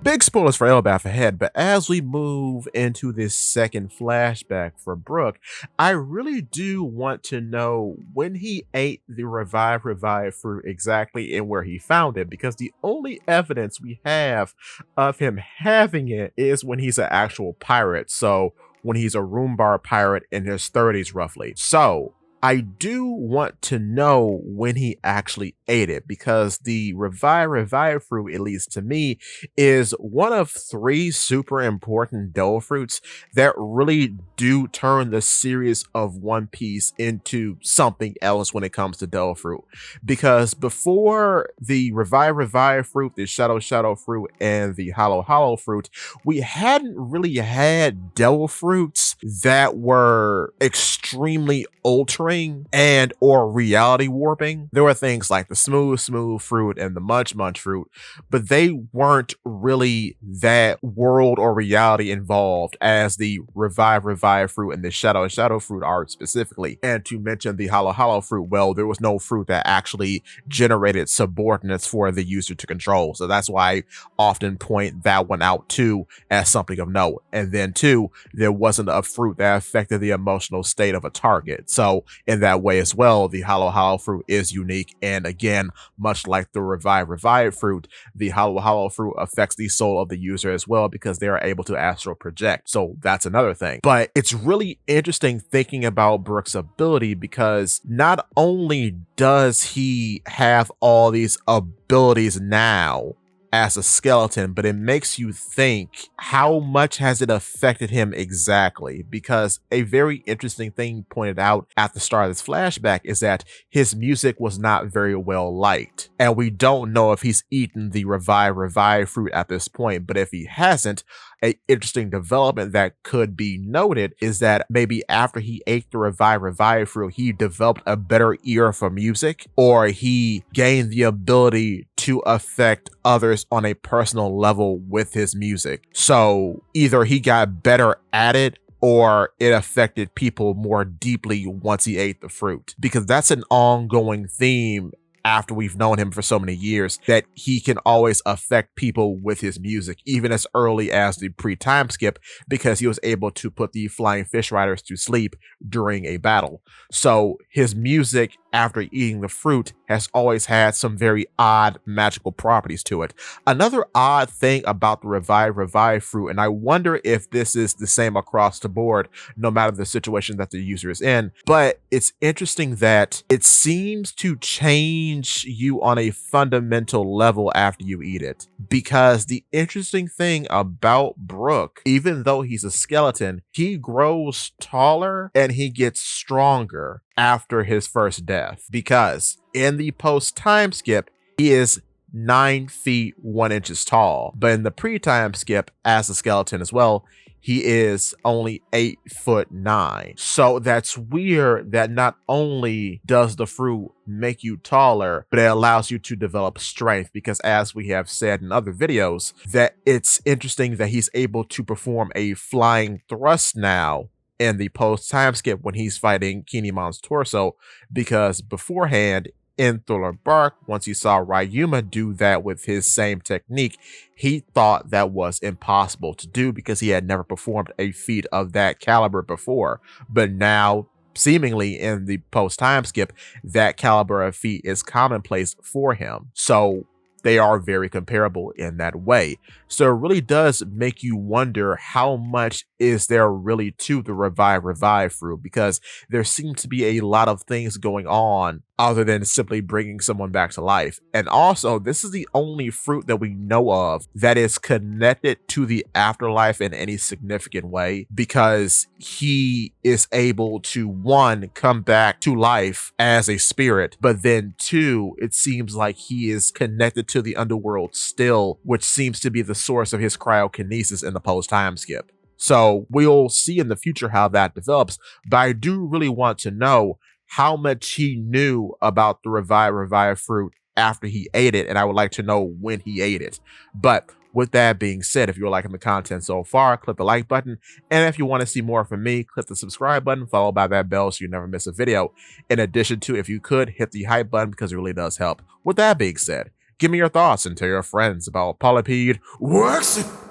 Big spoilers for Elbath ahead, but as we move into this second flashback for Brook, I really do want to know when he ate the revive fruit exactly and where he found it, because the only evidence we have of him having it is when he's an actual pirate. So when he's a Roombar pirate in his 30s, roughly. So I do want to know when he actually ate it, because the revive fruit, at least to me, is one of three super important devil fruits that really do turn the series of One Piece into something else when it comes to devil fruit. Because before the revive fruit, the shadow fruit, and the hollow fruit, we hadn't really had devil fruits that were extremely altering and or reality warping. There were things like the smooth fruit and the munch fruit, but they weren't really that world or reality involved as the revive fruit and the shadow fruit are specifically. And to mention the hollow fruit, well, there was no fruit that actually generated subordinates for the user to control. So that's why I often point that one out too as something of note. And then two, there wasn't a fruit that affected the emotional state of a target. So in that way as well, the hollow fruit is unique. And again, much like the revive fruit, the hollow fruit affects the soul of the user as well, because they are able to astral project. So that's another thing. But it's really interesting thinking about Brook's ability, because not only does he have all these abilities now as a skeleton, but it makes you think, how much has it affected him exactly? Because a very interesting thing pointed out at the start of this flashback is that his music was not very well liked. And we don't know if he's eaten the revive fruit at this point, but if he hasn't, an interesting development that could be noted is that maybe after he ate the revive fruit, he developed a better ear for music, or he gained the ability to affect others on a personal level with his music. So either he got better at it, or it affected people more deeply once he ate the fruit, because that's an ongoing theme after we've known him for so many years, that he can always affect people with his music, even as early as the pre-time skip, because he was able to put the flying fish riders to sleep during a battle. So his music after eating the fruit has always had some very odd magical properties to it. Another odd thing about the revive fruit, and I wonder if this is the same across the board, no matter the situation that the user is in, but it's interesting that it seems to change you on a fundamental level after you eat it. Because the interesting thing about Brook, even though he's a skeleton, he grows taller and he gets stronger after his first death, because in the post time skip, he is 9 feet 1 inches tall, but in the pre-time skip as a skeleton as well, he is only 8'9". So that's weird that not only does the fruit make you taller, but it allows you to develop strength, because as we have said in other videos, that it's interesting that he's able to perform a flying thrust now in the post time skip when he's fighting Kinemon's torso, because beforehand in Thriller Bark, once he saw Ryuma do that with his same technique, he thought that was impossible to do because he had never performed a feat of that caliber before. But now, seemingly in the post time skip, that caliber of feat is commonplace for him. So they are very comparable in that way. So it really does make you wonder, how much is there really to the revive fruit, because there seems to be a lot of things going on other than simply bringing someone back to life. And also, this is the only fruit that we know of that is connected to the afterlife in any significant way, because he is able to, one, come back to life as a spirit, but then two, it seems like he is connected to the underworld still, which seems to be the source of his cryokinesis in the post-time skip. So we'll see in the future how that develops, but I do really want to know how much he knew about the revive fruit after he ate it, and I would like to know when he ate it. But with that being said, if you're liking the content so far, click the like button, and if you want to see more from me, click the subscribe button, followed by that bell so you never miss a video. In addition to, if you could, hit the hype button, because it really does help. With that being said, Give me your thoughts and tell your friends about Polypede Works.